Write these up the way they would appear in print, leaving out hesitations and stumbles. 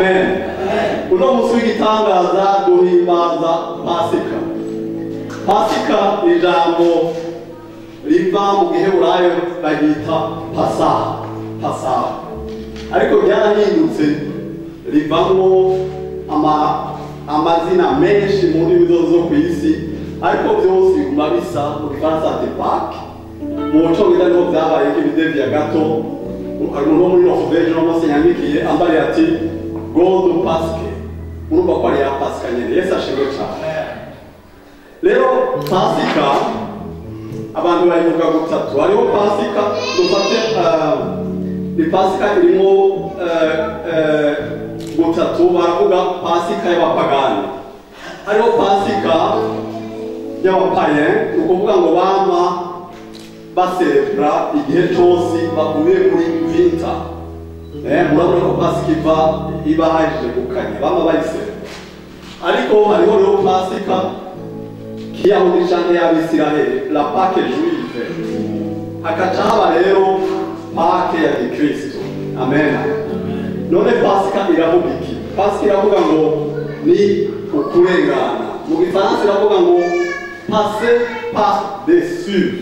amen. Uno musi w'igitangaza duhimbaza Pasika. Pasika ni ijambo riva mu Giheburayo bagita Pasaha. Ariko ryarahindutse rivamo amazina menshi mu ndimi zo ku isi, ariko byose biguma bisa mu Gifaransa ati Pâques. Mu Cyongereza niho byabaye nk'ibidevya gato. Umuntu muri Norvège no munsi yandikiye ambari ati God Pasque. Urumva ko ari ya Pasika nyene. Yesu ashimwe cyane. Rero Pasika abantu bayivuga gutatu. Hariho Pasika dufate ni Pasika irimo gutatu, baravuga Pasika y'abapagani. Hariho Pasika y'abapayen, ukuvuga ngo bama baserebra igihe cyose bavuye muri winter. Murabona ko Pasika iba hajije gukanya, bama bayiserebra. Ariko hariho rero Pasika kiyahudi canke y'Abisiraheli, la Pâque juive. Hakaca haba rero Pâque ya Gikristo. Amen. None Pasika iravuga iki? Pasika iravuga ngo ni ukurengana. Mu Gifaransa iravuga ngo passer par dessus.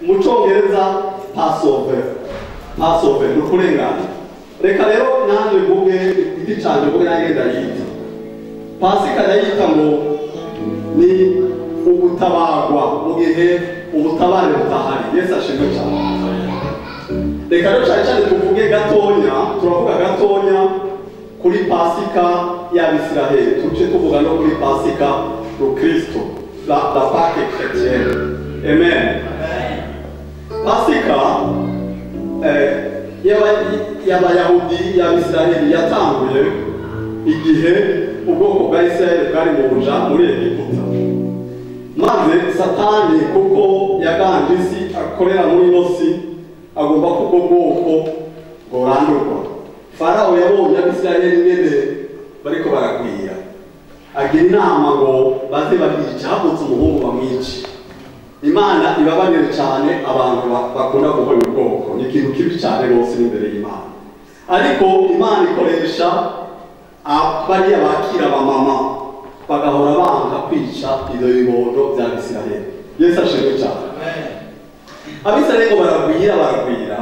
Mu Cyongereza Passover ni ukurengana. Reka rero nanjye mvuge igiti canje mvuge nanjye ndayita. Pasika ndayita ngo ni ugutabarwa mu gihe ubutabare butahari. Yesu ashimwe cyane. Reka rero cyane tuvuge gatonya, turavuga gatonya kuri Pasika y'Abisiraheli, tuce tuvuga no kuri Pasika y'Ukristo, la Pâque chrétienne. Amen. Pasika y'Abayahudi y'Abisiraheli yatanguye igihe ubwoko bwa Isiraheli bwari mu buja muri Egiputa. Maze Satani kuko yaganje isi akorera muri ino si, agomba kuko bwoko burandurwa. Farao yabonye Abisiraheli ngene bariko baragwira, agira inama ngo baze babica, habutse umuhungu bamwice. Imana ibabanire cyane abantu bakunda gukora ubwoko, ni ikintu kibi cyane rwose imbere y'Imana. Ariko Imana ikoresha bariya bakira abamama bagahora banga kwica ibyo bibondo bya Abisiraheli. Yesu ashimwe cyane. Abisiraheli baragwira.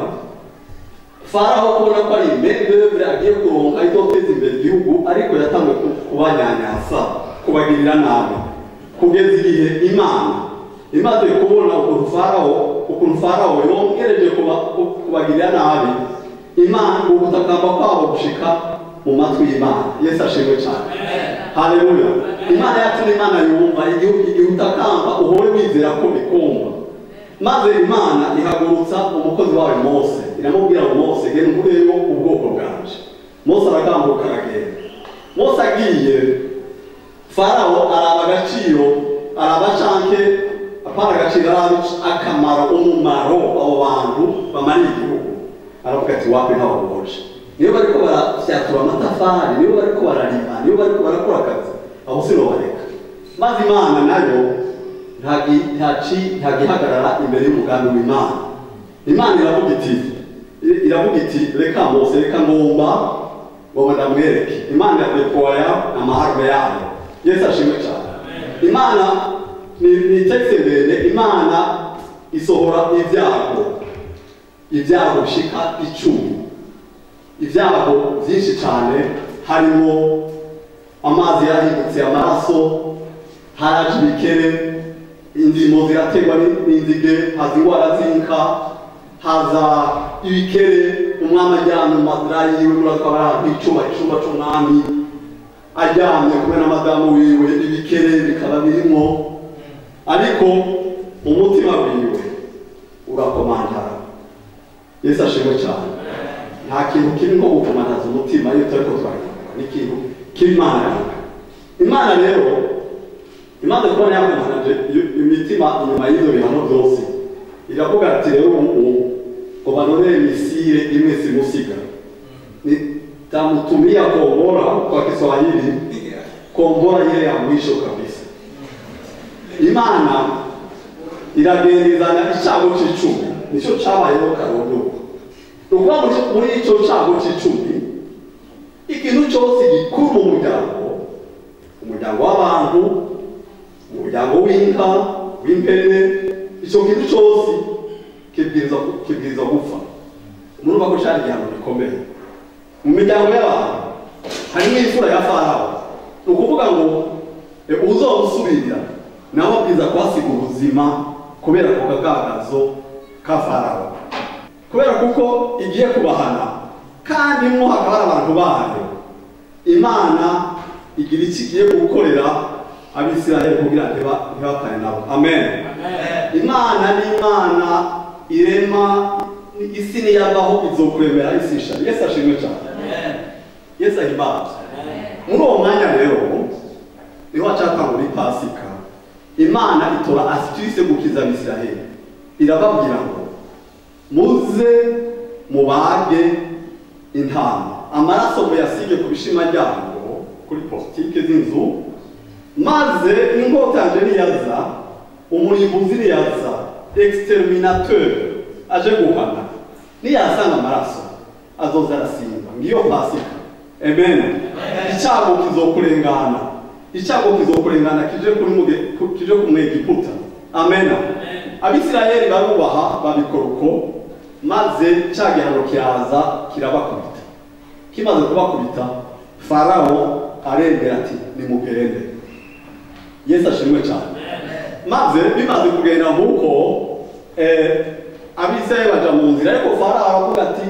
Farao kubona ko ari imbere agiye kuronka itoteza imbere igihugu, ariko yatangiye kubanyanyasa, kubagirira nabi, kugeza igihe Imana imaze kubona ukuntu Farao yongereje kubagirira nabi, Imana ugutakamba kwabo gushika mu matwi y'Imana. Yesu ashimwe cyane. Haleluya. Imana yacu ni Imana yumva, igihe utakamba uhore wizera ko bikumva. Maze Imana ihagurutsa umukozi wawe Mose, iramubwira ngo Mose genda nkureyo ubwoko bwanje. Mose aragambuka aragenda. Mose agiye, Farao araba agaciro, araba canke apana agaciro, araba akamaro, umumaro abo bantu bamara igihugu. Aravuga ati wapi ntaho boje. Niyo bariko barasyatura amatafari, niyo bariko bararima, niyo bariko barakora akazi, aho sinobareka. Maze Imana nayo ntagihagarara imbere y'umugambi w'Imana. Imana iravuga iti reka Mose, reka ngomba ndamwereke. Imana yadepoya amaharwe yayo. Yesu ashimwe cyane. Imana ni tekste mbere, Imana isohora ibyago bishika 10. Ibyago byinshi cyane, harimo amazi yarahindutse amaraso, haraje ibikere, indimo zirategwa n'inzige, haza indwara z'inka, haza ibikere, umwami ajyana mu madira yiwe, murakaba nk'icuma c'umwami ajyanye kumwe na madamu wiwe, ibikere bikaba birimo, ariko umutima wiwe urakomantara. Yesu ashimwe cyane. Nta kintu kiri nko gukomantaza umutima iyo turiko turagira, ni ikintu k'Imana. Imana rero imaze kubona yakomantaje imitima inyuma y'ibyo bihano byose, iravuga ati rero ngo banonere misile imwe simusiga. Nitamutumia kombora kwa Kiswahili, kombora ile ya mwisho kabisa. Imana iragendezana icyago c'icumi, nicyo cyabayeho karonduko. Nukuvuga muri icyo cyago c'icumi, ikintu w'inka w'impene icyo kintu cyose kibwirizwa gupfa. Murumva ko cyari igihano gikomeye mu miryango y'abantu. Harimo imfura ya Farawo, ni ukuvuga ngo uzomusubirira nawe abwiza kuhasiga ubuzima kubera ako kagagazo ka Farawo, kubera kuko igiye kubahana kandi mwo hakaba hari abantu bayo. Imana igira iki igiye gukorera Abisirayeli kugira ngo ntibapfane nabo. Amen. Imana ni Imana irema isi niyabaho izokuremera isisha. Yesu ashimwe cyane. Yesu ahimbaza. Muri uwo mwanya rero niho hacaka muri Pasika Imana itora astuce gukiza Abisirayeli, irababwira ngo muze mubage intama, amaraso muyasige ku bishima ryabo kuri politike z'inzu, maze inkota yanje niyaza, umurimbuzi niyaza, exterminateur aje guhana, niyasanga amaraso azoza arasimba. Ngiyo Pasika. Amen. Icyago kizokurengana, icyago kizokurengana kije ku Mwegiputa. Amen. Abisirayeli barubaha babikora uko, maze cya gihano kiyaza kirabakubita. Kimaze kubakubita, Farawo arembera ati nimugende. Yesu ashimwe cyane. Maze bimaze kugenda nk'uko Abisirayeli baja mu nzira, ariko Farawo aravuga ati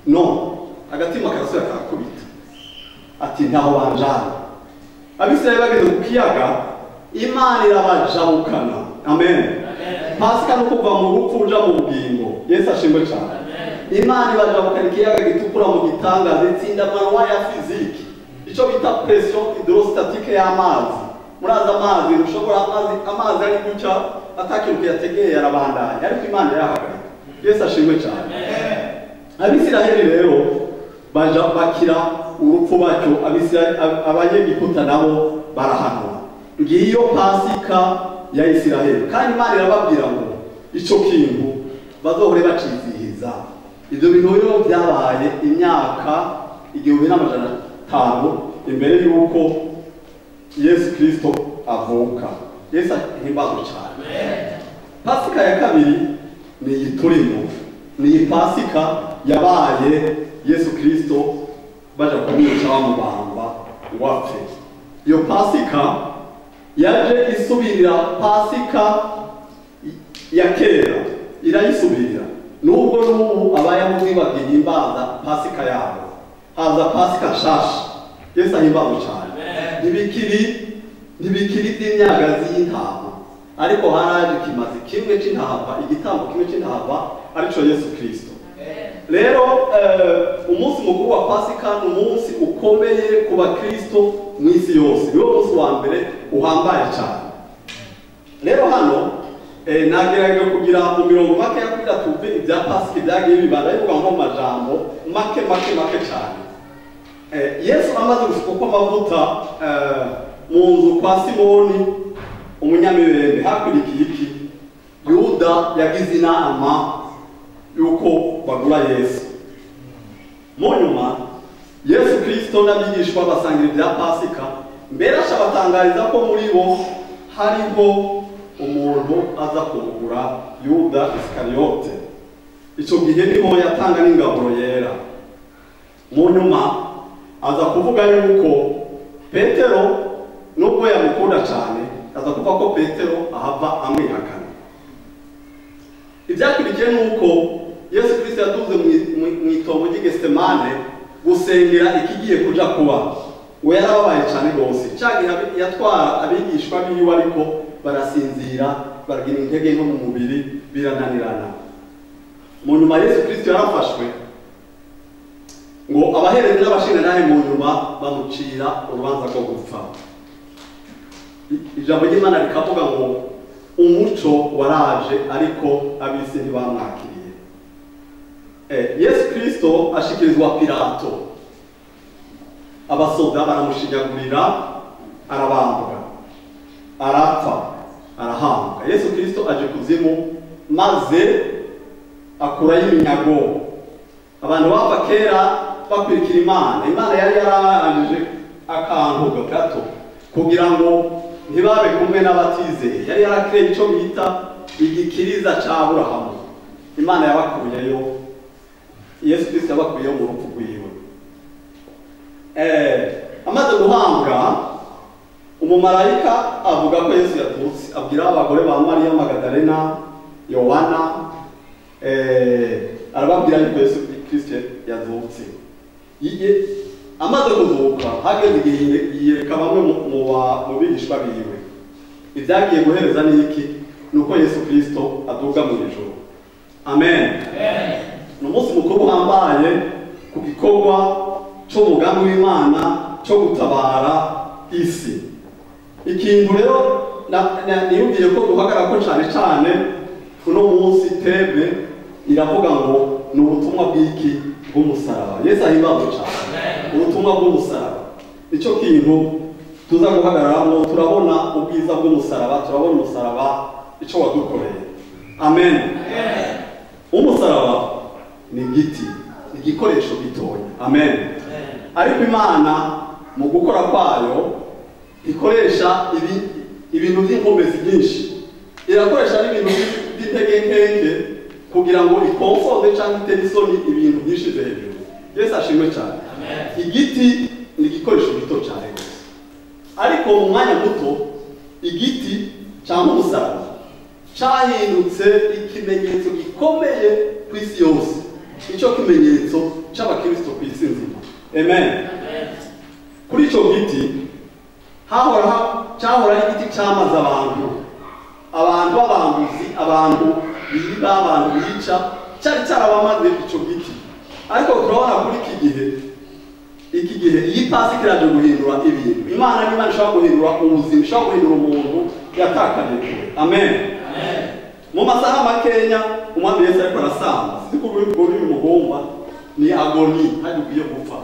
no, agatima karasubira karakubita ati ntaho banjana. Abisirayeli bageze ku kiyaga, Imana irabajabukana. Amen. Pasika no kuva mu rupfu uja mu bugingo. Yesu ashimwe cyane. Imana ibajabukana ikiyaga gitukura mu gitangaza, itsinda amanwa ya fiziki, icyo bita pression hydrostatique y'amazi. Muraza amazi ushobora amazi ari gucya atakintu kuyategeye arabandanya, ariko Imana yahagarika. Yesu ashimwe cyane. Abisirayeli rero baja bakira urupfu bacyo, Abanyegiputa nabo barahanwa. Ngiyo Pasika ya Isirayeli, kandi Imana irababwira ngo icyo kintu bazohore bacizihiza. Ibyo bintu rero byabaye imyaka 1500 imbere y'uko Yesu Kristo avuka. Yesu ahimbaza cyane. Pasika ya kabiri ni yiturimo, ni Pasika yabaye Yesu Kristo baje kumwica bamubamba ngo apfe. Iyo Pasika yaje isubirira Pasika ya kera, irayisubirira. Nubwo n'ubu Abayahudi bagihimbaza Pasika yabo, haza Pasika nshasha. Yesu ahimbaza cyane. Ntibikiri by'imyagazi y'intama, ariko haraje kimaze kimwe cy'intama, igitambo kimwe cy'intama, arico Yesu Kristo. Rero umunsi mukuru wa Pasika ni umunsi ukomeye ku bakristo mu isi yose. Niwo munsi wa mbere uhambaye cyane. Rero hano nagerageje kugira mu mirongo make ya kugira tuve ibya Pasika byagiye bibana, bivuga nko majambo make cyane. Yesu amaze gusuka amavuta mu nzu kwa Simoni umunyamibembe, hakurikiye iki? Yuda yagize inama yuko bagura Yesu. Mu nyuma Yesu Kristo n'abigishwa basangira ibya Pasika, mbere ashabatangariza ko muri bo hariho umuntu aza kugura, Yuda Iskariyote. Icyo gihe niho yatanga n'ingaburo yera. Mu nyuma aza kuvuga yuko Petero nubwo yamukunda cyane, aza kuvuga ko Petero ahava amwihakana. Ibyakurikiye nuko Yesu Kristo yaduze mu itongo ry'Getsemane gusengera ikigiye kuja kuba. We yarababaye cyane gose. Cyagihe yatwara abigishwa biwe, ariko barasinzira, baragira intege nko mu mubiri, birananirana. Mu nyuma Yesu Kristo yarafashwe ngo abaherezi n'abashingantahe mu nyuma bamucira urubanza rwo gupfa. Ijambo ry'Imana rikavuga ngo umuco waraje, ariko abisi ntibamwakiriye. Yesu Kristo ashikirizwa Pilato, abasoda baramushinyagurira, arabambwa, arapfa, arahambwa. Yesu Kristo aje kuzimu, maze akurayo iminyago. Abantu bava kera bakurikira Imana, Imana yari yararangije akantu gato kugira ngo ntibabe kumwe n'abatizeye. Yari yarakireye icyo bita igikiriza cya Aburahamu. Imana yabakuyeyo, Yesu Kristo yabakuyeyo mu rupfu rwiwe. Amaze guhambwa, umumarayika avuga ko Yesu yavutse, abwira abagore ba Mariya Magadalena, Yohana, arababwira yuko Yesu Kristo yazutse. Amaze kuzuka, hageze igihe yiyereka bamwe mu bigishwa biwe. Ibyagiye guhereza n'iki? Nuko Yesu Kristo aduga mu ijuru. Amen. Ni umunsi mukuru uhambaye ku gikorwa cy'umugambi w'Imana cyo gutabara isi. Ikintu rero niyumviye ko duhagarara ko cyane cyane uno munsi tebe iravuga ngo ni ubutumwa bw'iki? Bw'umusaraba. Yesu ahimbawe cyane. Ubutumwa bw'umusaraba nicyo kintu tuza guhagararamo. Turabona ubwiza bw'umusaraba, turabona umusaraba icyo wadukoreye. Amen. Umusaraba ni igiti, igikoresho gitoya. Amen. Ariko Imana mu gukora kwayo ikoresha ibintu by'inkomezi byinshi. Irakoresha n'ibintu by'intege nkeke kugira ngo ikomforde cyangwa itere isoni ibintu byinshi hejuru. Yesu ashimwe cyane. Igiti ni igikoresho gito cyane gusa, ariko mu mwanya muto igiti cyangwa umusaraba cyahindutse ikimenyetso gikomeye ku isi yose. Icyo kimenyetso cy'abakristo ku isi nzima. Amen. Kuri icyo giti cyahora igiti cyamaze abantu b'abambuzi, abantu biba, abantu bica, cyari cyarabamaze icyo giti. Ariko turabona kuri iki gihe iyi pasi kiraje guhindura ibintu. Imana n'Imana ishobora guhindura ubuzima, ishobora guhindura umuntu yatakanye kure. Amen. Mu masaha makenya umwami Yesu ariko arasamba, siko uri muhomba ni agoni, hadi ugiye gupfa.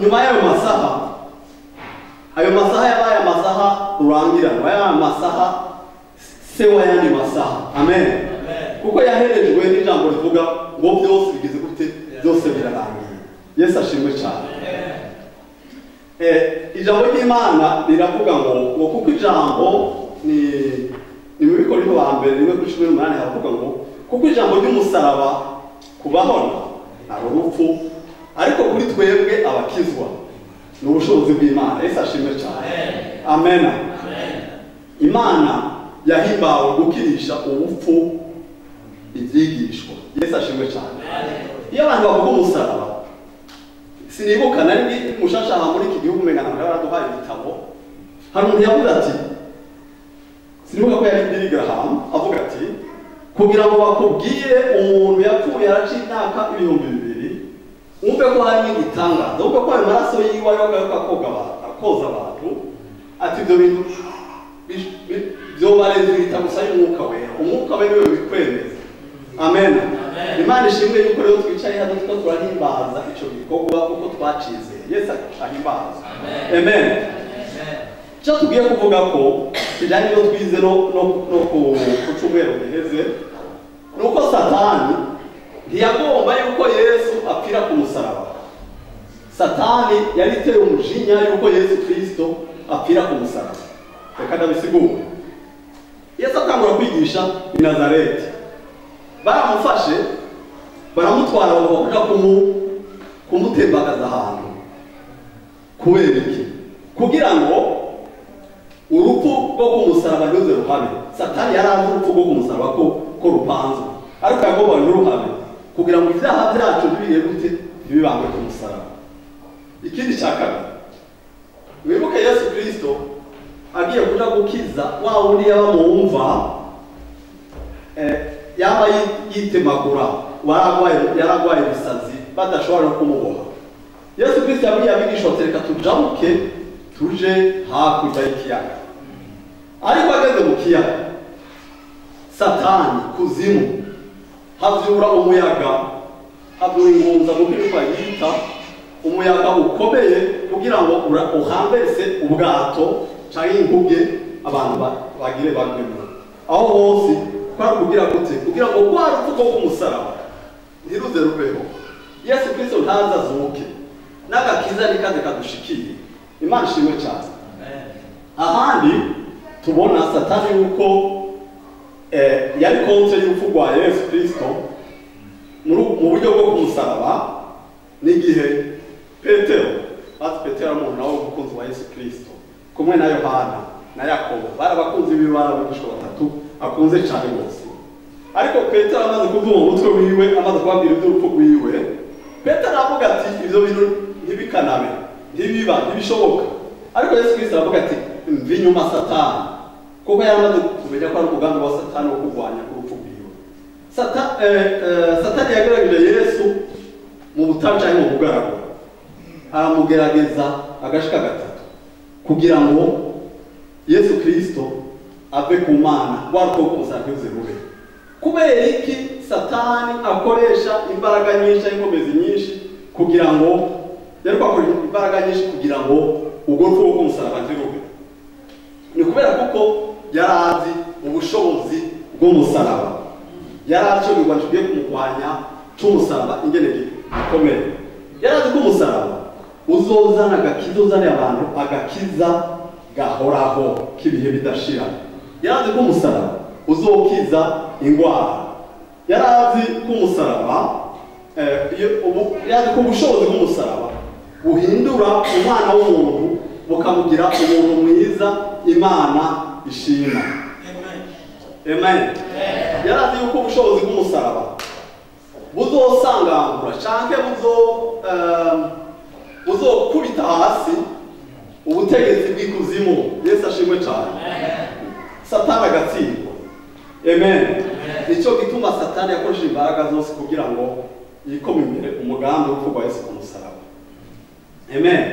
Nyuma y'ayo masaha, yabaye amasaha rurangira, yabaye amasaha sewa yandi masaha. Amen. Kuko yaherejwe n'ijambo rivuga ngo byose bigeze gute? Byose birarangiye. Yesu ashimwe cyane. Ijambo ry'Imana riravuga ngo kuko ijambo ni mu Bikorinto ba mbere 1:18 haravuga ngo kuko ijambo ry'umusaraba kubahona ari urupfu, ariko kuri twebwe abakizwa ni ubushobozi bw'Imana. Yesu ashimwe cyane. Amen. Imana yahimbawe gukirisha ubupfu ibyigishwa. Yesu ashimwe cyane. Iyo abantu bavuga umusaraba, sinibuka nari mushashaha muri iki gihugu mengana baraduhaye ibitabo. Hari umuntu yavuze ati, sinibuka ko yari Billy Graham, avuga ati kugira ngo bakubwire umuntu yapfuye araciye imyaka 2000, umve ko hari igitangaza, umve ko ayo maraso yiwe akoza abantu, ati ibyo bintu byobareze bitagusa y'umwuka wera. Umwuka wera niwe bikwemeza. Amen. Imana ishimwe yuko rero twicaye hano tuko turahimbaza icyo gikorwa kuko twacizeye. Yesu ahimbaza. Amen. Cyo tugiye kuvuga ko kijanye no twize no ku cyumweru giheze, nuko Satani ntiyagomba yuko Yesu apfira ku musaraba. Satani yari iteye umujinya yuko Yesu Kristo apfira ku musaraba. Reka ndabisigura. Yesu atangura kwigisha i Nazareti, baramufashe baramutwara bakavuga kumutembagaza ahantu. Kubera iki? Kugira ngo urupfu rwo ku musaraba ntuze ruhabe. Satani yari azi urupfu rwo ku musaraba ko rupanze, ariko yagomba n'uruhabe kugira ngo ibyaha byacu bibiye gute? Bibibambe ku musaraba. Ikindi cya kabiri, wibuke Yesu Kristo agiye kuja gukiza wa wundi yaba mumva yaba yitemagura, yaragwaye ibisazi badashobora kumuboha. Yesu Kristo yabwiye abigishwa ati reka tujabuke tuje hakurya y'ikiyaga. Ariko ageze mu kiyaga, Satani kuzimu havyura umuyaga, havyura ingunza mu kwitwa yita umuyaga ukomeye kugira ngo uhambese ubwato cyangwa inguge abantu bagire bagwemo. Aho hose kwari kugira gute? Kugira ngo kwa rupfu rwo ku musaraba ntiruze rubeho. Yesu Kristo ntaza azuke, n'agakiza nikaze kadushikiye. Imana ishimwe cyane. Ahandi tubona Satani yuko yari konse y'urupfu rwa Yesu Kristo mu buryo bwo kumusaraba. N'igihe Petero Petero mu nawo umukunzi wa Yesu Kristo kumwe na Yohana na Yakobo barabakunzi b'ibara b'igishwa batatu akunze cyane rwose. Ariko Petero amaze kuvuga umutwe wiwe, amaze kubabwira iby'urupfu rwiwe, Petero avuga ati ibyo bintu ntibikanabe, ntibiba, ntibishoboka. Ariko Yesu Kristo aravuga ati mvi nyuma Satani, kuko yaramaze kumenya ko ari umugambi wa Satani wo kurwanya urupfu rwiwe. Satani yagerageje Yesu mu butayu cyangwa mu bugaragwa, aramugerageza agashika gatatu kugira ngo Yesu Kristo ave ku Mana warwo kumusarabye rube. Kubera iki Satani akoresha imbaraga nyinshi n'inkomezi nyinshi kugira ngo akora imbaraga nyinshi kugira ngo urupfu rwo kumusarabye rube? Ni kubera kuko yarazi ubushobozi bw'umusaraba, yarazi cyo bigwajwe kumurwanya cy'umusaraba ingene gikomeye. Yarazi ko umusaraba uzozana agakiza, uzanira abantu agakiza gahoraho k'ibihe bidashira. Yarazi ko umusaraba uzokiza ingwara. Yarazi ko umusaraba yarazi ko ubushobozi bw'umusaraba buhindura umwana w'umuntu bukamugira umuntu mwiza Imana ishima. Amen. Yarazi yuko ubushobozi bw'umusaraba buzosangangura canke buzokubita hasi ubutegetsi bw'ikuzimu. Yesu ashimwe cyane. Satani agatsindwa. Amen. Nicyo gituma Satani yakoresha imbaraga zose kugira ngo yikome imbere umugambi w'urupfu rwa Yesu ku musaraba. Amen.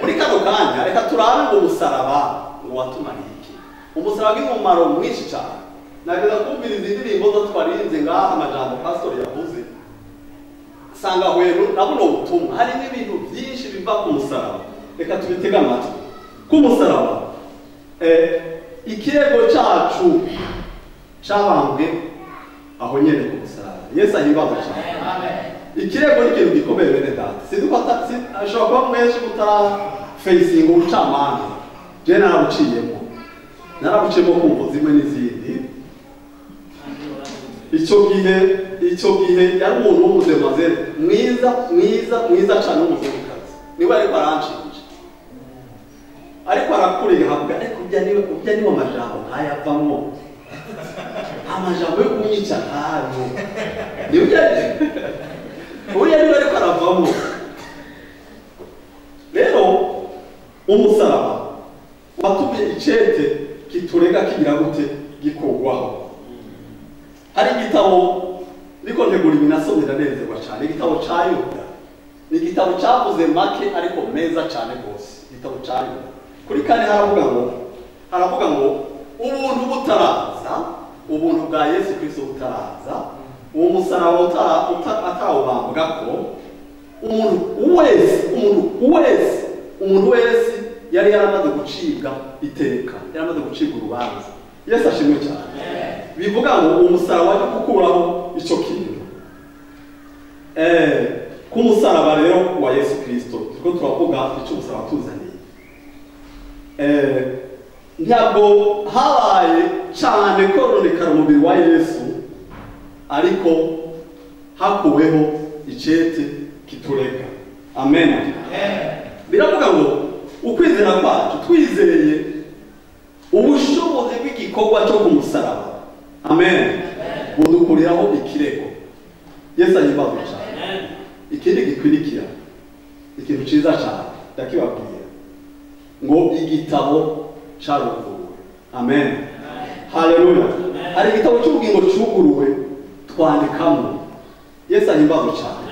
Muri kano kanya reka turabe ngo umusaraba ngo watumariye iki. Umusaraba w'umumaro mwinshi cyane. Nageza kumviriza indirimbo zo twarinze ngaha amajambo pastor yavuze, sanga hwero nabuno ubutumwa hari n'ibintu byinshi biva ku musaraba. Reka tubitega amatwi. Ku musaraba ikirego cyacu cyabambwe aho nyene ku musaraba. Yesu ahimbaza cyane. Ikirego ni ikintu gikomeye bene data. Sidufata ashobora kuba mwese mutara facing ubucamanza. Je narabuciyemo kumva zimwe n'izindi. Icyo gihe yari umuntu w'umuzemazere mwiza cyane w'umuzemukazi. Niwe ariko aranshinja, ariko arakuriye hamwe, ariko ujya niba amajambo nkayavamo, amajambo yo kunyica ntayo niwe ariko aravamo. Rero umusaraba watumye icete kiturega kigira gute gikorwaho. Hari igitabo niko ntegura ibinasomye ndanezerwa cyane, igitabo cya Yuda. Ni igitabo cyavuze make ariko meza cyane rwose. Igitabo cya Yuda kuri kane haravuga ngo ubuntu butaraza, ubuntu bwa Yesu Kristo butaraza, uwo musaraba atawubambwa ko umuntu wese yari yaramaze gucibwa iteka, yaramaze gucibwa urubanza. Yesu ashimwe cyane. Bivuga ngo umusaraba waje gukuraho icyo kintu. Ku musaraba rero wa Yesu Kristo tuko turavuga icyo umusaraba tuzaniye. Ntabwo habaye cyane koronekara umubiri wa Yesu, ariko hakuweho icete kiturega. Amen. Biravuga ngo ukwizera kwacu twizeye ubushobozi bw'igikorwa cyo kumusaraba. Amen. Budukuriraho ikirego. Yesu ahimbaza cyane. Ikindi gikwirikira ikintu cyiza cyane ndakibabwira ngo igitabo cyaruguruwe. Amen. Haleluya. Hari igitabo cy'ubugingo cyuguruwe twandikamo. Yesu ahimbaza cyane.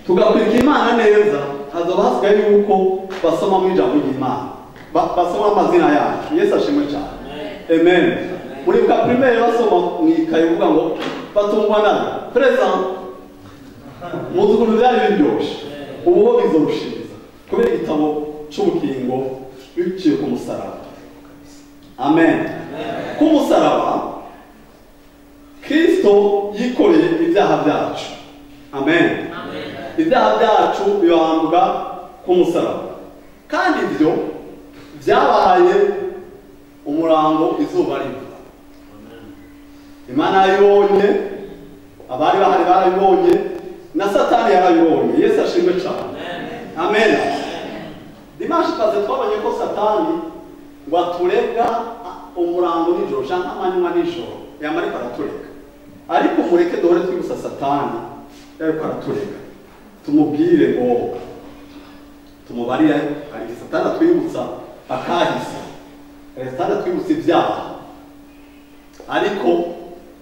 Tugakurikira Imana neza, hazaba hasigaye yuko basoma mu ijambo ry'Imana, basoma amazina yacu. Yesu ashimwe cyane. Amen. Muri ka primaire basoma mwikaye uvuga ngo batungwa nayo present muzukuno byari biryoshye, ubu bizorushiriza kubera igitabo cy'ubugingo biciye ku musaraba. Amen. Ku musaraba Kristo yikoreye ibyaha byacu. Amen. Ibyaha byacu bibambwa ku musaraba, kandi ibyo byabaye umurango izuba riva. Imana yabibonye, abari bahari barabibonye, na Satani yarabibonye. Yesu ashimwe cyane. Amen. Dimanche passé twabonye ko Satani ngo aturega umurango nijoro cyangwa amanywa nijoro yamarika araturega. Ariko mureke duhore twibusa Satani yariko araturega. Tumubwire ngo tumubarire, ari Satani atwibutsa akahise. Satani atwibutsa ibyaha. Ariko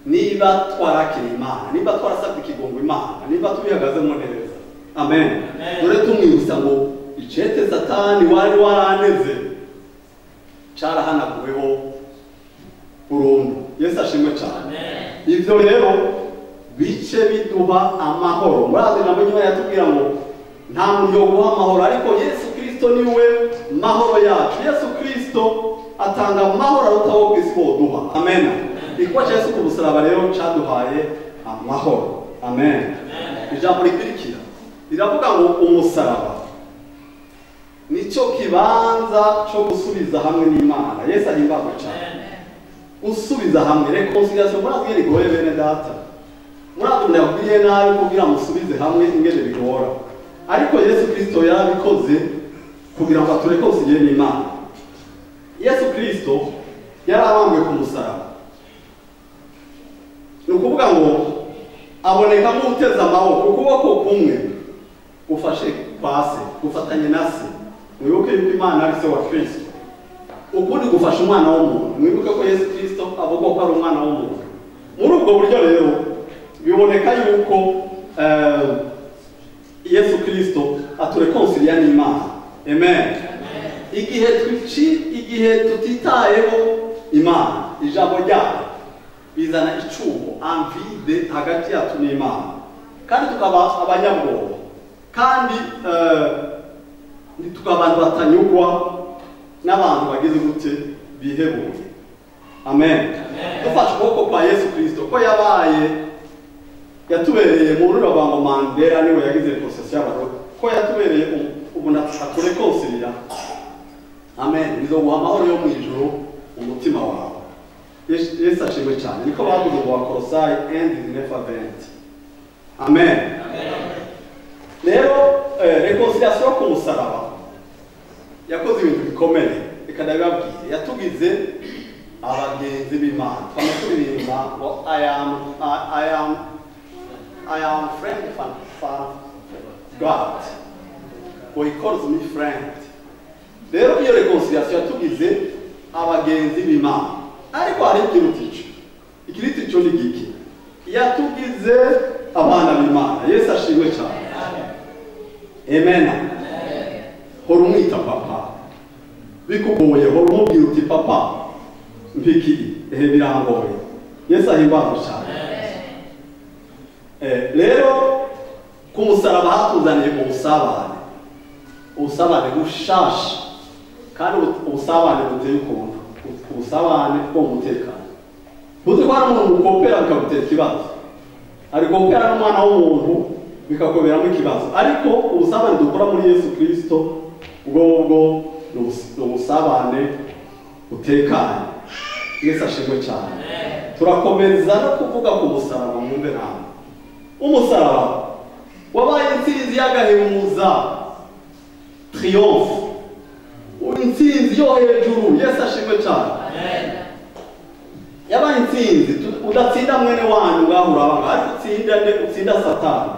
niba twarakira Imana, niba twarasabye ikigongo Imana, niba tubihagazemo neza, amen, dore tumwibutsa ngo icete Satani wari waraneze carahanaguweho burundu. Yesu ashimwe cyane. Ivyo rero bice biduha amahoro. Murazi ijambo ry'Imana yatubwira ngo nta muntu yo guha amahoro, ariko Yesu Kristo niwe mahoro yacu. Yesu Kristo atanga amahoro arutaho kw'isi boduha. Amen. Ikuwa Yesu ku musaraba rero caduhaye amahoro. Amen. Ijambo rikurikira riravuga ngo umusaraba nico kibanza cyo gusubiza hamwe n'Imana. Yesu ahimbazwe cyane. Usubiza hamwe, reconciliation. Murazi ngene bigoye bene data. Murazi ndabwiye nabi kugira musubize hamwe ingene bigora. Ariko Yesu Kristo yarabikoze kugira ngo atureconcilie n'Imana. Yesu Kristo yarabambwe ku musaraba. Nukuvuga ngo aboneka nk'uteza amaboko, ukuboko kumwe ufashe kwase, gufatanye na se. Mwibuke yuko Imana ari se wa Kristo. Ukundi gufasha umwana w'umuntu. Mwibuke ko Yesu Kristo avuga ko ari umwana w'umuntu. Muri ubwo buryo rero biboneka yuko Yesu Kristo atureconcilia n'Imana. Amen. Igihe tutitayeho Imana, ijambo ryayo bizana icuho, envide hagati yacu n'Imana, kandi tukaba abanyabwoba, kandi tukaba abantu batanyugwa n'abantu bagize gute bihebuye. Amen. Dufashe ukuboko kwa Yesu Kristo ko yatubereye mu rurabo Mandela niwe yagize procession y'abaroko, ko yatubereye ubona atureconcilia. Amen. Bizoguha amahoro yo mu ijuru umutima wawe. Yesu ashimwe cyane. Niko bavuze ngo Kolosai 1:9-20. Amen. Rero reconciliation ku musaraba yakoze ibintu bikomeye. Reka ndababwire, yatugize abagenzi b'Imana. Twamuturirimba ngo I am friend of God. He calls me friend. Rero iyo reconciliation yatugize abagenzi b'Imana. Ariko hari ikiritico ni giki yatugize abana b'Imana. Yesu ashimwe cyane. Amen. Hora umwita papa, bikugoye hora umubwira uti papa mbiki birangoye. Yesu ahimbazwe cyane. Rero ku musaraba hatuzaniye ubusabane bushasha, kandi ubusabane buteye ukuntu, ubusabane bwo mutekano. Buzi ko hari umuntu ukopera bikagutera ikibazo, ari kopera n'umwana w'umuntu bikakoberamo ikibazo, ariko ubusabane dukora muri Yesu Kristo ubwo ubusabane butekanye. Yesu ashimwe cyane. Turakomeza no kuvuga ku musaraba mwumve nawe. Umusaraba wabaye intsinzi y'agahemuza, triomphe, intsinzi yo hejuru. Yesu ashimwe cyane. Yabaye intsinzi udatsinda mwene wanyu ngaho urabanga, ariko utsinda Satani.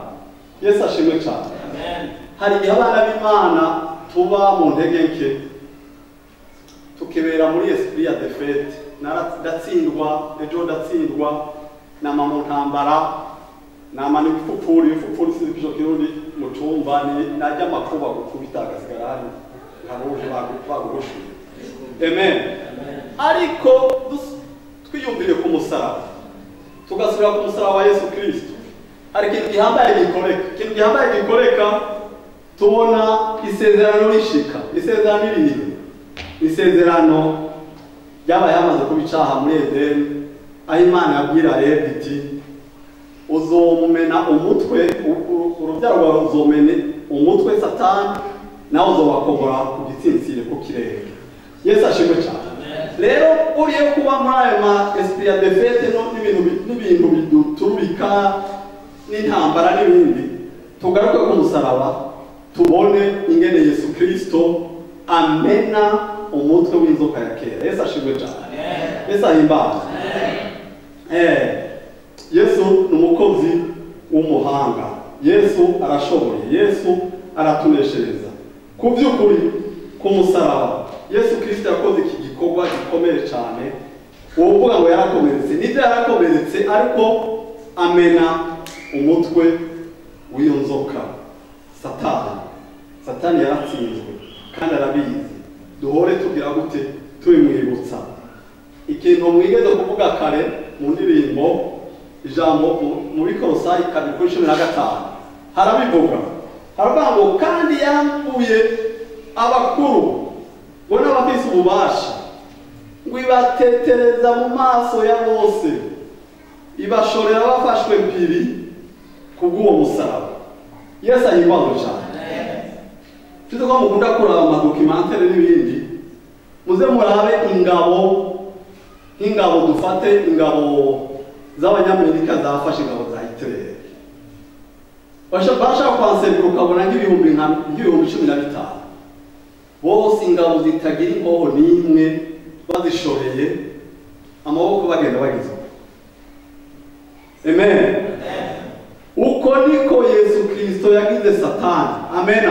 Yesu ashimwe cyane. Hari igihe abana b'Imana tuba mu ntege nke, tukibera muri esprit ya defete. Ndatsindwa, ejo ndatsindwa, nama mu ntambara, nama n'ibifupfuri sinzi kirundi mu cyumba, ni najya makuba gukubita agasigara hari haruje bagugushuye. Amen. Ariko twiyumvire ku musaraba, tugasubira ku musaraba wa Yesu Kristo. Hari ikintu gihambaye gikoreka, tubona isezerano rishika. Isezerano ririhe? Isezerano ryabaye hamaze kubicaha muri Edeni, aho Imana yabwira Eva iti uzomumena umutwe, urubyaro rwawe uzomene umutwe Satani, nawe uzobakobora ku gitsinsire ku kirere. Yesu ashimwe cyane. rero uriye kuba muri ayo ma esprit ya defete n'ibintu biduturubika n'intambara n'ibindi, tugaruke ku musaraba tubone ingene Yesu Kristo amena umutwe w'inzoka ya kera. Yesu ashimwe cyane. Yesu ahimbaza. Yesu ni umukozi w'umuhanga. Yesu arashoboye. Yesu aratuneshereza. Ku by'ukuri ku musaraba Yesu Kristo yakoze iki gikorwa gikomeye cyane. Uvuga ngo yarakomeretse, nibyo yarakomeretse, ariko amena umutwe w'iyo nzoka Satani yaratsinzwe kandi arabizi. Duhore tugira gute tubimwibutsa. Ikintu mwigeze kuvuga kare mu ndirimbo ijambo muri Kolosayi 2:15 harabivuga, haravuga ngo kandi yambuye abakuru ngo n'abafise ububasha ngo ibatetereza mu maso ya bose, ibashorera bafashwe mpiri kubw'uwo musaraba. Yesu ahimbawe cyane. Tuzi ko mukunda kuraba amadokumentere n'ibindi, muze murabe ingabo dufate ingabo z'abanyamerika zafashe ingabo za Hitler. Bashaka kwansebura ukabona nk'ibihumbi 15 bose ingabo zitagira inkoho n'imwe bazishoreye amaboko bagenda bagize. Amen. Uko niko Yesu Kristo yagize Satani. Amen.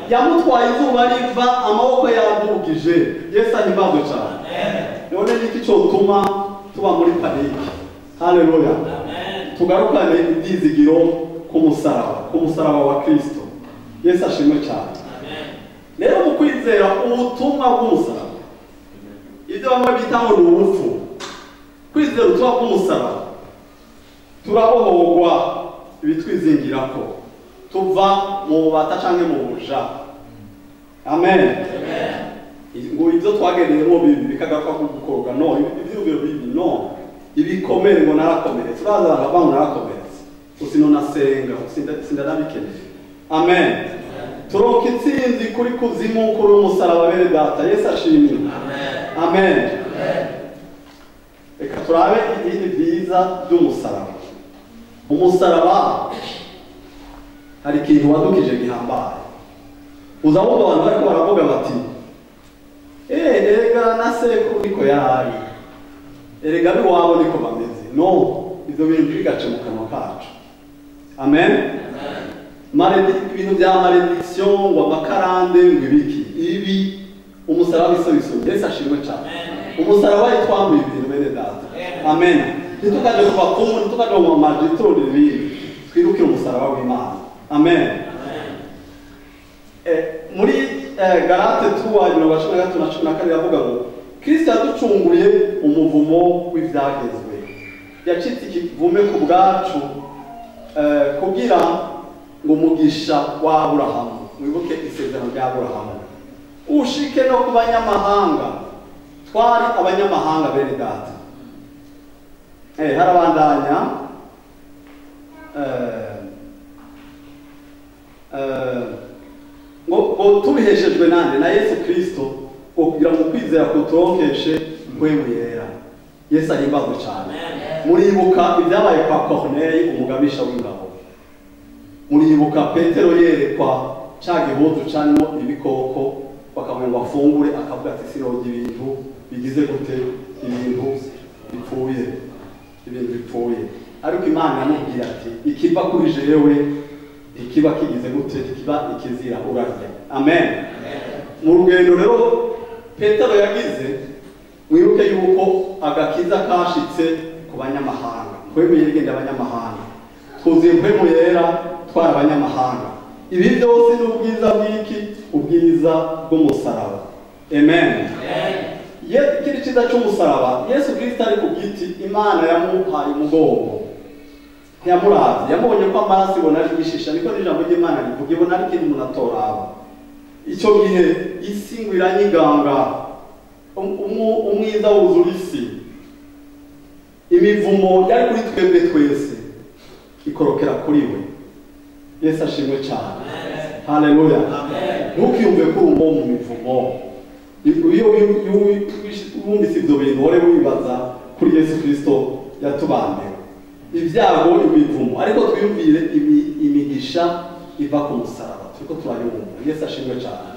Yamutwaye izuba riva amaboko yadugije. Yesu ahimbazo cyane. None niki cyo tuma tuba muri paniki. Haleluya. Amen. Tugarukane ibyizigiro ku musaraba wa Kristo. Yesu ashimwe cyane. Amen. Rero mu kwizera ubutumwa bw'umusaraba, ibyo bamwe bita ngo ni ubupfu, kwizera ubutumwa bw'umusaraba turabohorwa ibitwizingirako tuva mu bubata canke mu buja. Amen. Ngo ibyo twageneyemo bibi bikagaruka gukorwa, no ibyubiro bibi, no ibikomere ngo narakomere, turaza abantu narakomeretse usino nasenga sindanabikeneye. Amen. Turonka itsinzi kuri kuzimu kuri umusaraba bere data. Yesu ashimwe. Amen. Reka turabe ibindi byiza by'umusaraba. Umusaraba hari ikintu wadukije gihambaye. Uzabumva abantu bariko baravuga bati erega na sekuru niko yari, erega biwabo niko bameze. No, ibyo bintu bigace mu kanwa kacu. Amen. Ibintu bya malediction ngo amakarande ngo ibiki ibi umusaraba isobiso. Yesu ashimwe cyane. Umusaraba yitwambuye ibintu bene data. Amen. Nitukaje kubakumu, nitukaje mu majitoro ibindi, twirukire umusaraba w'Imana. Amen. Muri Galate 2:13 yavuga ngo Kristo yaducunguriye umuvumo w'ibyagezwe, yacitse ikivume ku bwacu kugira ngo umugisha wa Aburahamu, mwibuke isezerano rya Aburahamu, ushike no ku banyamahanga. Twari abanyamahanga bene data. Harabandanya ngo tubiheshejwe nande na Yesu Kristo, kugira ngo kwizera kuturonkeshe mpwemu yera. Yesu ahimbazwe cyane. Muribuka ibyabaye kwa Corneille umugabisha w'ingabo, muribuka Petero yerekwa cya gihuzu cyarimo ibikoko, bakamwe ngo afungure, akavuga ati siroge ibintu bigize gute, ibintu bipfuye. Ariko Imana yamubwira ati ikiva kuri jewe ikiba kigize gute, ikiba ikizira urarya. Amen. Mu rugendo rero Petero yagize, mwibuke yuko agakiza kashitse ku banyamahanga, kwemeye rigenda abanyamahanga, twuzuye mpwemu yera twara abanyamahanga. Ibi byose ni ubwiza bw'iki, ubwiza bw'umusaraba. Amen. Kiri cyiza cy'umusaraba, Yesu Kristo ari ku giti, Imana yamuhaye umugongo, ntiyamuravye, yamubonye ko amaraso ibona ari gishisha, niko n'ijambo ry'Imana rivuga, ibona ari ikintu umuntu atoraba. Icyo gihe isi ngo iranyiganga, umwiza wuzura isi, imivumo yari kuri twebwe twese ikorokera kuri we. Yesu ashimwe cyane. Haleluya. Ntukiyumve ko urumbo mu mivumo. Iyo wumvise ibyo bintu wari wibaza kuri Yesu Kristo yatubambiwe ibyago imivumo, ariko twiyumvire imigisha iva ku musaraba. Turiko turayumva. Yesu ashimwe cyane.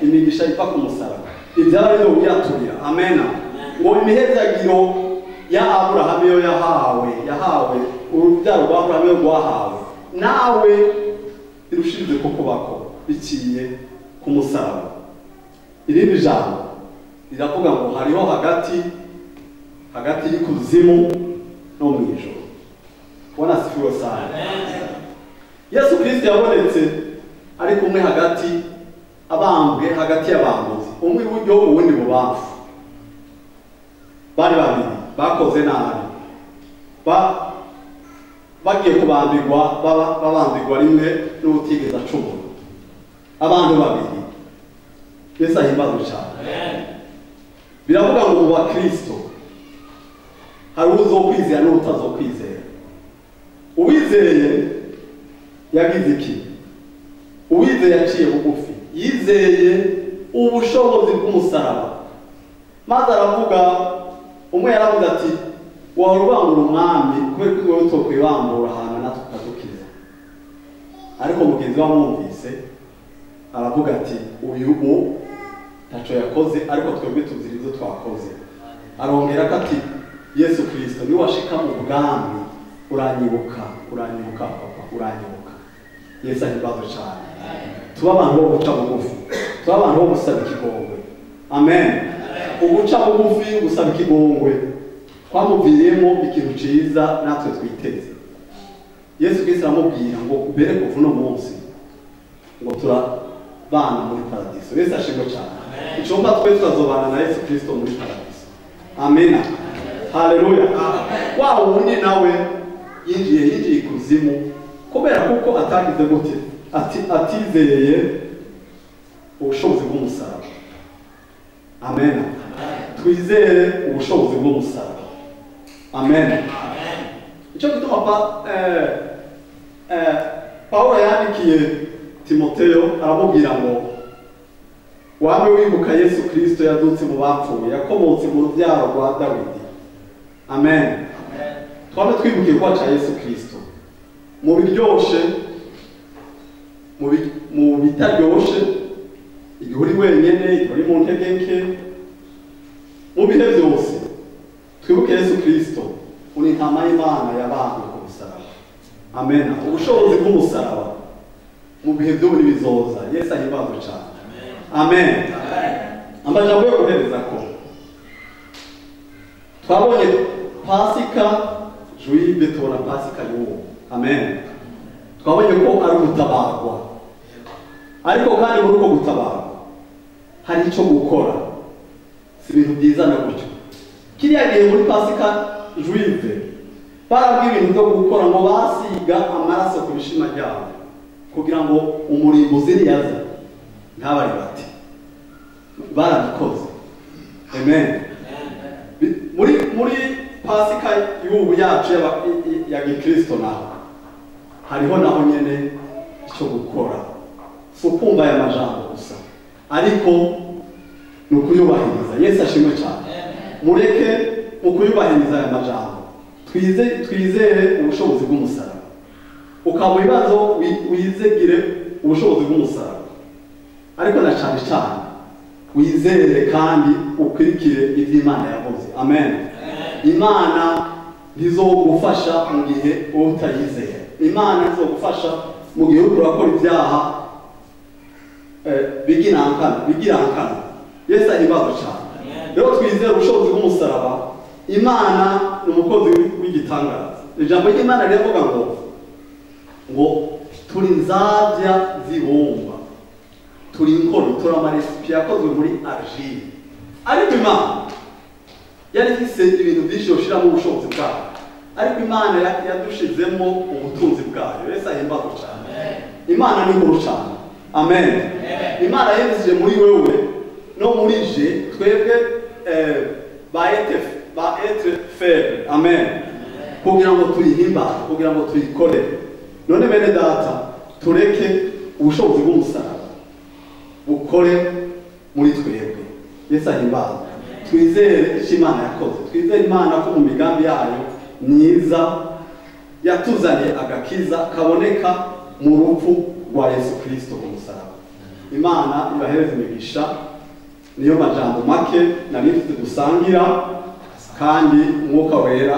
Imigisha iva ku musaraba ibyaba rero uyaturira. Amen. Ngo imihezagiro ya Aburahamu yo yahawe urubyaro rwa Aburahamu yo rwahawe nawe irushirize ko kubako biciye ku musaraba. Irindi jambo riravuga ngo hariho hagati y'ikuzimu no mu ijuru. Bwana sifiwe sana. Yesu Kristo yabonetse ari kumwe hagati y'abambuzi, umwe iburyo uwundi bubafu. Bari babiri bakoze nabi, bagiye kubambirwa babambirwa rimwe n'ubutigeza acumura. Abantu babiri. Yesu ahimbaze cyane. Biravuga ngo mu bakristo hari uzokwizera n'utazokwizera. Uwizeye yagize iki? Uwizeye yaciye bugufi, yizeye ubushobozi bw'umusaraba. Maze aravuga, umwe yaravuze ati warubangura umwami kubera ko wowe tokwibambura ahantu natwe tukadukiza. Ariko mugenzi wa mwumvise aravuga ati uyu ntaco yakoze, ariko twebwe tuzira ibyo twakoze. Arongera ko ati Yesu Kristo ni washika mu bwami uranyibuka papa, uranyibuka. Yesu ahimbaze cyane. Tuba abantu bo guca bugufi, tuba abantu bo gusaba ikigongwe. Amen. Uguca bugufi gusaba ikigongwe twamuviriyemo ikintu ciza natwe twiteze. Yesu Kristo aramubwira ngo mbere kuva uno munsi ngo turabana muri paradiso. Yesu ashimwe cyane. Icomba twe tuzobana na Yesu Kristo muri paradiso. Amen. Haleluya. Wa wundi nawe yinjiye kuzimu kubera kuko atagize gute atizeye ubushobozi bw'umusaraba. Amen. Twizere ubushobozi bw'umusaraba. Amen. Icyo gituma Paulo yandikiye Timoteyo aramubwira ngo wame wibuka Yesu Kristo yadutse mu bapfuye, yakomotse mu rubyaro rwa Dawidi. Amen. Twame twibukiye kwa cha Yesu Kristo mu biryoshe mu bitaryoshe, igihe uri wenyene, igihe uri mu ntege nke, mu bihe byose twibuke Yesu Kristo uri intama y'Imana yabambwe ku musaraba. Amen. Ubushobozi bw'umusaraba mu bihe byo buri bizoza. Yesu ahimbaze cyane. Amen. Amajambo yo guhereza ko twabonye Pasika juive, tubona Pasika y'uwo. Amen. Twabonye ko ari gutabarwa, ariko kandi muri uko gutabarwa hari icyo gukora. Si ibintu byiza na gutyo. Kiriya gihe muri Pasika juive barabwiye ibintu byo gukora, ngo basiga amaraso ku bishima byabo kugira ngo umurimbuzi niyaza ntabari bati. Barabikoze. Amen. Muri Pasika y'ubu yacu ya Gikristo naho hariho naho nyene icyo gukora. Si ukumva aya majambo gusa, ariko ni ukuyubahiriza. Yesu ashimwe cyane. Mureke mu kuyubahiriza aya majambo twizere ubushobozi bw'umusaraba. Ukaba ibibazo wizegire ubushobozi bw'umusaraba, ariko na cyane cyane wizere kandi ukurikire ibyo Imana yavuze. Amen. Imana ntizogufasha mu gihe utayizeye. Imana ntizogufasha mu gihe urakora ibyaha bigirankana. Yesu ahimbaze cyane. Rero twizere ubushobozi bw'umusaraba. Imana ni umukozi w'igitangaza. Ijambo ry'Imana riravuga ngo turi nzabya zibumba, turi inkono, turi amaresipi yakozwe muri argile. Ariko Imana yari ifise ibintu byinshi yoshiramo ubushobozi bwayo, ariko Imana yadushizemo ubutunzi bwayo. Yesu ahimbaze cyane. Imana ni nkuru cyane. Amen. Imana yemesije muri wewe no muri je twebwe ba être faible. Amen. Kugira ngo tuyihimbaze, kugira ngo tuyikore. None bene data, tureke ubushobozi bw'umusaraba bukore muri twebwe. Yesu ahimbaze. twizere icyo Imana yakoze, twizere Imana ko mu migambi yayo myiza yatuzaniye agakiza kaboneka mu rupfu rwa Yesu Kristo ku musaraba. Imana ibahereze imigisha. Niyo majambo make nari mfite dusangira, kandi umwuka wera